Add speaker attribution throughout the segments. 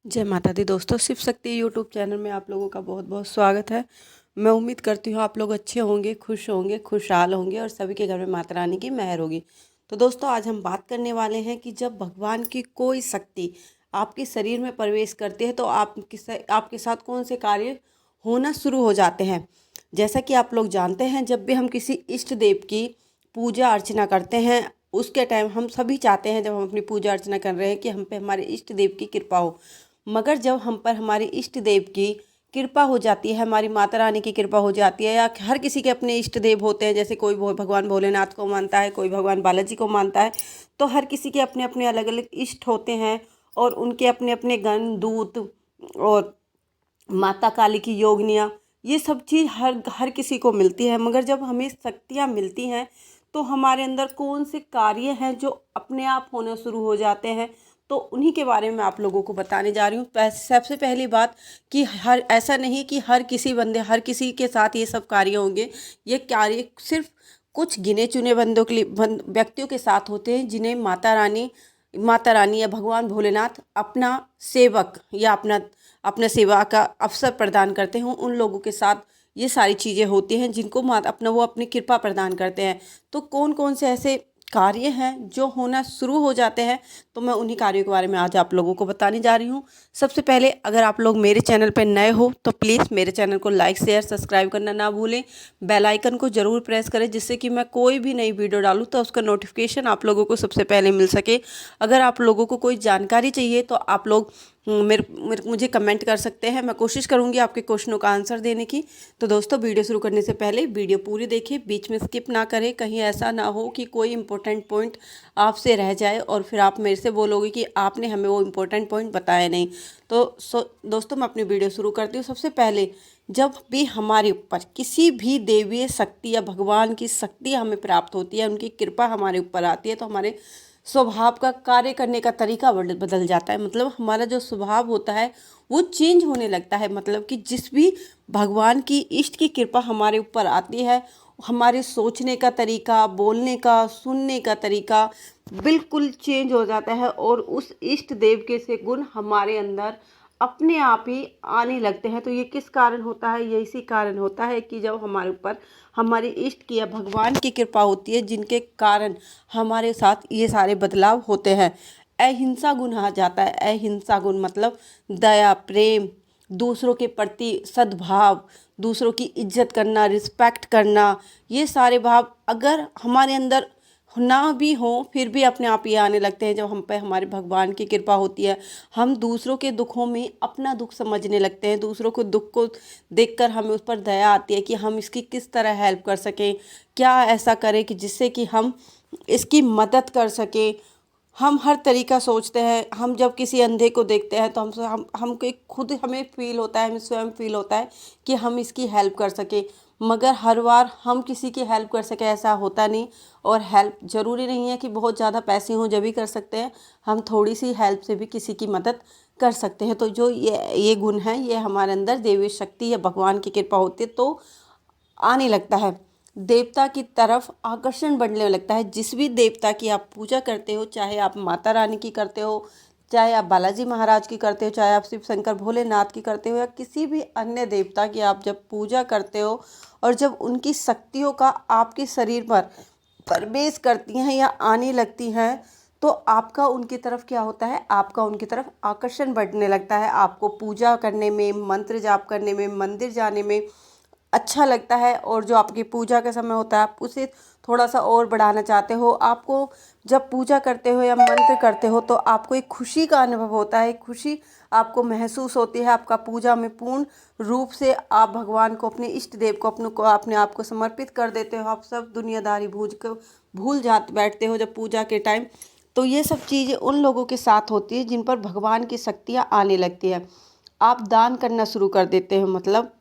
Speaker 1: जय माता दी दोस्तों, शिव शक्ति यूट्यूब चैनल में आप लोगों का बहुत बहुत स्वागत है। मैं उम्मीद करती हूँ आप लोग अच्छे होंगे, खुशहाल होंगे और सभी के घर में माता रानी की मेहर होगी। तो दोस्तों, आज हम बात करने वाले हैं कि जब भगवान की कोई शक्ति आपके शरीर में प्रवेश करती है तो आपके साथ कौन से कार्य होना शुरू हो जाते हैं। जैसा कि आप लोग जानते हैं, जब भी हम किसी इष्ट देव की पूजा अर्चना करते हैं, उसके टाइम हम सभी चाहते हैं, जब हम अपनी पूजा अर्चना कर रहे हैं, कि हम पे हमारे इष्ट देव की कृपा हो। मगर जब हम पर हमारी इष्ट देव की कृपा हो जाती है, हमारी माता रानी की कृपा हो जाती है, या हर किसी के अपने इष्ट देव होते हैं, जैसे कोई भगवान भोलेनाथ को मानता है, कोई भगवान बालाजी को मानता है, तो हर किसी के अपने अपने अलग अलग इष्ट होते हैं और उनके अपने अपने गण दूत और माता काली की योगनियाँ, ये सब चीज़ हर हर किसी को मिलती है। मगर जब हमें शक्तियाँ मिलती हैं तो हमारे अंदर कौन से कार्य हैं जो अपने आप होने शुरू हो जाते हैं, तो उन्हीं के बारे में आप लोगों को बताने जा रही हूँ। सबसे पहली बात कि ऐसा नहीं कि हर किसी के साथ ये सब कार्य होंगे। ये कार्य सिर्फ कुछ गिने चुने व्यक्तियों के साथ होते हैं, जिन्हें माता रानी या भगवान भोलेनाथ अपना सेवक या अपना सेवा का अवसर प्रदान करते हैं। उन लोगों के साथ ये सारी चीज़ें होती हैं जिनको वो अपनी कृपा प्रदान करते हैं। तो कौन कौन से ऐसे कार्य हैं जो होना शुरू हो जाते हैं, तो मैं उन्हीं कार्यों के बारे में आज आप लोगों को बताने जा रही हूँ। सबसे पहले, अगर आप लोग मेरे चैनल पर नए हो तो प्लीज़ मेरे चैनल को लाइक शेयर सब्सक्राइब करना ना भूलें। बेल आइकन को ज़रूर प्रेस करें, जिससे कि मैं कोई भी नई वीडियो डालूँ तो उसका नोटिफिकेशन आप लोगों को सबसे पहले मिल सके। अगर आप लोगों को कोई जानकारी चाहिए तो आप लोग मुझे कमेंट कर सकते हैं। मैं कोशिश करूंगी आपके क्वेश्चनों का आंसर देने की। तो दोस्तों, वीडियो शुरू करने से पहले वीडियो पूरी देखिए, बीच में स्किप ना करें। कहीं ऐसा ना हो कि कोई इंपॉर्टेंट पॉइंट आपसे रह जाए और फिर आप मेरे से बोलोगे कि आपने हमें वो इम्पोर्टेंट पॉइंट बताया नहीं। तो दोस्तों, मैं अपनी वीडियो शुरू करती हूँ। सबसे पहले, जब भी हमारे ऊपर किसी भी देवीय शक्ति या भगवान की शक्ति हमें प्राप्त होती है, उनकी कृपा हमारे ऊपर आती है, तो हमारे स्वभाव का कार्य करने का तरीका बदल जाता है। मतलब हमारा जो स्वभाव होता है वो चेंज होने लगता है। मतलब कि जिस भी भगवान की इष्ट की कृपा हमारे ऊपर आती है, हमारे सोचने का तरीका, बोलने का, सुनने का तरीका बिल्कुल चेंज हो जाता है और उस इष्ट देव के से गुण हमारे अंदर अपने आप ही आने लगते हैं। तो ये किस कारण होता है? ये इसी कारण होता है कि जब हमारे ऊपर हमारे इष्ट की या भगवान की कृपा होती है, जिनके कारण हमारे साथ ये सारे बदलाव होते हैं। अहिंसा गुण आ जाता है। अहिंसा गुण मतलब दया, प्रेम, दूसरों के प्रति सद्भाव, दूसरों की इज्जत करना, रिस्पेक्ट करना, ये सारे भाव अगर हमारे अंदर ना भी हो फिर भी अपने आप ये आने लगते हैं जब हम पे हमारे भगवान की कृपा होती है। हम दूसरों के दुखों में अपना दुख समझने लगते हैं। दूसरों को दुख को देखकर हमें उस पर दया आती है कि हम इसकी किस तरह हेल्प कर सकें, क्या ऐसा करें कि जिससे कि हम इसकी मदद कर सकें। हम हर तरीका सोचते हैं। हम जब किसी अंधे को देखते हैं तो हमको एक खुद हमें फील होता है, हमें स्वयं फील होता है कि हम इसकी हेल्प कर सकें। मगर हर बार हम किसी की हेल्प कर सके ऐसा होता नहीं। और हेल्प ज़रूरी नहीं है कि बहुत ज़्यादा पैसे हों जब भी कर सकते हैं। हम थोड़ी सी हेल्प से भी किसी की मदद कर सकते हैं। तो जो ये गुण है, ये हमारे अंदर देवी शक्ति या भगवान की कृपा होती है तो आने लगता है। देवता की तरफ आकर्षण बढ़ने लगता है। जिस भी देवता की आप पूजा करते हो, चाहे आप माता रानी की करते हो, चाहे आप बालाजी महाराज की करते हो, चाहे आप शिव शंकर भोलेनाथ की करते हो, या किसी भी अन्य देवता की आप जब पूजा करते हो और जब उनकी शक्तियों का आपके शरीर पर प्रवेश करती हैं या आने लगती हैं, तो आपका उनकी तरफ क्या होता है? आपका उनकी तरफ आकर्षण बढ़ने लगता है। आपको पूजा करने में, मंत्र जाप करने में, मंदिर जाने में अच्छा लगता है। और जो आपकी पूजा का समय होता है, आप उसे थोड़ा सा और बढ़ाना चाहते हो। आपको जब पूजा करते हो या मंत्र करते हो तो आपको एक खुशी का अनुभव होता है, एक खुशी आपको महसूस होती है। आपका पूजा में पूर्ण रूप से आप भगवान को, अपने इष्ट देव को, अपने आप को समर्पित कर देते हो। आप सब दुनियादारी भूल जाते बैठते हो जब पूजा के टाइम। तो ये सब चीज़ें उन लोगों के साथ होती है जिन पर भगवान की शक्तियाँ आने लगती है। आप दान करना शुरू कर देते हो। मतलब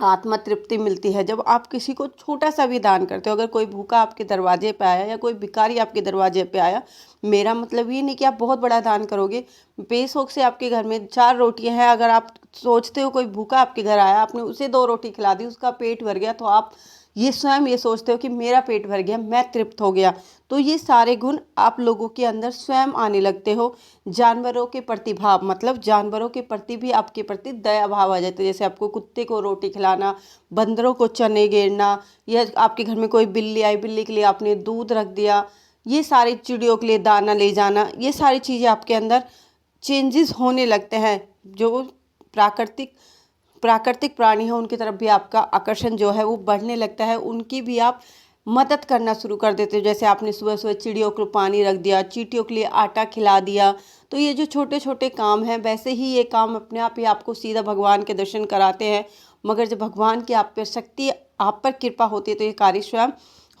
Speaker 1: आत्मा तृप्ति मिलती है जब आप किसी को छोटा सा भी दान करते हो। अगर कोई भूखा आपके दरवाजे पे आया या कोई भिखारी आपके दरवाजे पे आया, मेरा मतलब ये नहीं कि आप बहुत बड़ा दान करोगे। बेशौक से आपके घर में 4 रोटियां हैं, अगर आप सोचते हो कोई भूखा आपके घर आया, आपने उसे 2 रोटी खिला दी, उसका पेट भर गया, तो आप ये स्वयं ये सोचते हो कि मेरा पेट भर गया, मैं तृप्त हो गया। तो ये सारे गुण आप लोगों के अंदर स्वयं आने लगते हो। जानवरों के प्रति भाव, मतलब जानवरों के प्रति भी आपके प्रति दया भाव आ जाते हैं। जैसे आपको कुत्ते को रोटी खिलाना, बंदरों को चने गेरना, या आपके घर में कोई बिल्ली आई, बिल्ली के लिए आपने दूध रख दिया, ये सारी चिड़ियों के लिए दाना ले जाना, ये सारी चीज़ें आपके अंदर चेंजेस होने लगते हैं। जो प्राकृतिक प्राकृतिक प्राणी हैं उनकी तरफ भी आपका आकर्षण जो है वो बढ़ने लगता है, उनकी भी आप मदद करना शुरू कर देते हो। जैसे आपने सुबह सुबह चिड़ियों को पानी रख दिया, चींटियों के लिए आटा खिला दिया। तो ये जो छोटे छोटे काम हैं, वैसे ही ये काम अपने आप ही आपको सीधा भगवान के दर्शन कराते हैं। मगर जब भगवान की आप पर शक्ति, आप पर कृपा होती है, तो ये कार्य स्वयं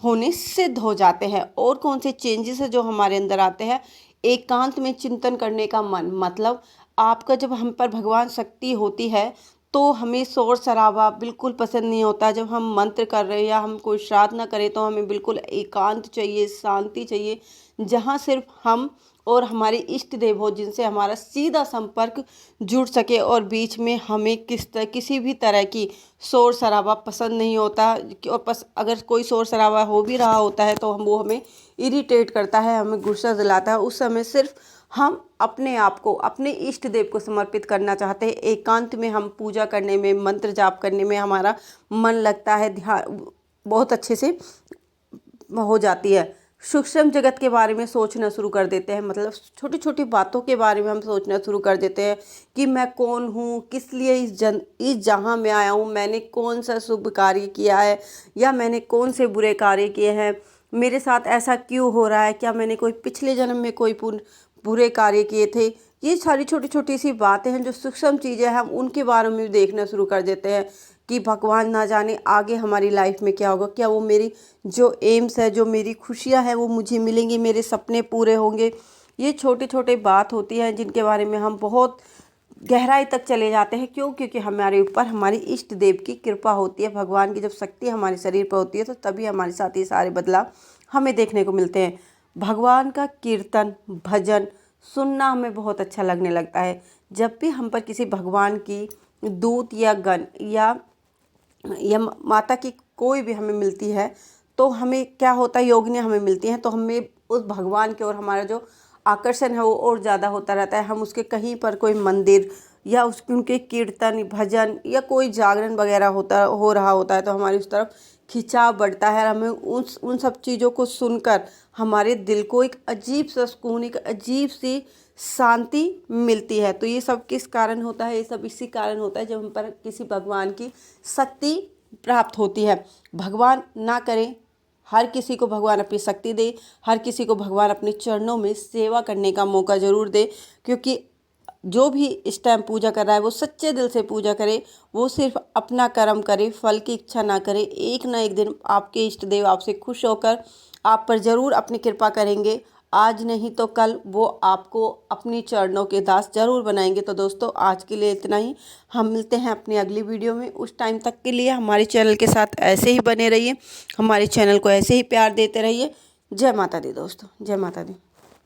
Speaker 1: होने सिद्ध हो जाते हैं। और कौन से चेंजेस है जो हमारे अंदर आते हैं? एकांत में चिंतन करने का मन, मतलब आपका जब हम पर भगवान शक्ति होती है तो हमें शोर शराबा बिल्कुल पसंद नहीं होता। जब हम मंत्र कर रहे हैं या हम कोई श्राद्धना करें तो हमें बिल्कुल एकांत चाहिए, शांति चाहिए, जहाँ सिर्फ हम और हमारे इष्ट देव हो, जिनसे हमारा सीधा संपर्क जुड़ सके। और बीच में हमें किसी भी तरह की शोर शराबा पसंद नहीं होता। और अगर कोई शोर शराबा हो भी रहा होता है तो वो हमें इरिटेट करता है, हमें गुस्सा दिलाता है। उस समय सिर्फ हम अपने आप को, अपने इष्ट देव को समर्पित करना चाहते हैं। एकांत में हम पूजा करने में, मंत्र जाप करने में हमारा मन लगता है, ध्यान बहुत अच्छे से हो जाती है। सूक्ष्म जगत के बारे में सोचना शुरू कर देते हैं, मतलब छोटी छोटी बातों के बारे में हम सोचना शुरू कर देते हैं कि मैं कौन हूँ, किस लिए इस जहाँ में आया हूँ, मैंने कौन सा शुभ कार्य किया है या मैंने कौन से बुरे कार्य किए हैं, मेरे साथ ऐसा क्यों हो रहा है, क्या मैंने कोई पिछले जन्म में कोई बुरे कार्य किए थे। ये सारी छोटी छोटी सी बातें हैं जो सूक्ष्म चीज़ें हैं, हम उनके बारे में भी देखना शुरू कर देते हैं कि भगवान ना जाने आगे हमारी लाइफ में क्या होगा, क्या वो मेरी जो एम्स है, जो मेरी खुशियां हैं वो मुझे मिलेंगी, मेरे सपने पूरे होंगे। ये छोटे छोटे बात होती हैं जिनके बारे में हम बहुत गहराई तक चले जाते हैं। क्यों? क्योंकि हमारे ऊपर हमारी इष्ट देव की कृपा होती है। भगवान की जब शक्ति हमारे शरीर पर होती है तो तभी हमारे साथ ये सारे बदलाव हमें देखने को मिलते हैं। भगवान का कीर्तन भजन सुनना हमें बहुत अच्छा लगने लगता है। जब भी हम पर किसी भगवान की दूत या गण या माता की कोई भी हमें मिलती है तो हमें क्या होता है, योगिनियाँ हमें मिलती हैं तो हमें उस भगवान के और हमारा जो आकर्षण है वो और ज़्यादा होता रहता है। हम उसके कहीं पर कोई मंदिर या उनके कीर्तन भजन या कोई जागरण वगैरह हो रहा होता है तो हमारी उस तरफ खिंचाव बढ़ता है। हमें उन सब चीज़ों को सुनकर हमारे दिल को एक अजीब सा सुकून, एक अजीब सी शांति मिलती है। तो ये सब किस कारण होता है? ये सब इसी कारण होता है जब हम पर किसी भगवान की शक्ति प्राप्त होती है। भगवान ना करें हर किसी को भगवान अपनी शक्ति दे, हर किसी को भगवान अपने चरणों में सेवा करने का मौका ज़रूर दे। क्योंकि जो भी इस टाइम पूजा कर रहा है वो सच्चे दिल से पूजा करे, वो सिर्फ अपना कर्म करे, फल की इच्छा ना करे। एक ना एक दिन आपके इष्ट देव आपसे खुश होकर आप पर ज़रूर अपनी कृपा करेंगे। आज नहीं तो कल वो आपको अपनी चरणों के दास जरूर बनाएंगे। तो दोस्तों आज के लिए इतना ही, हम मिलते हैं अपनी अगली वीडियो में। उस टाइम तक के लिए हमारे चैनल के साथ ऐसे ही बने रहिए, हमारे चैनल को ऐसे ही प्यार देते रहिए। जय माता दी दोस्तों, जय माता दी।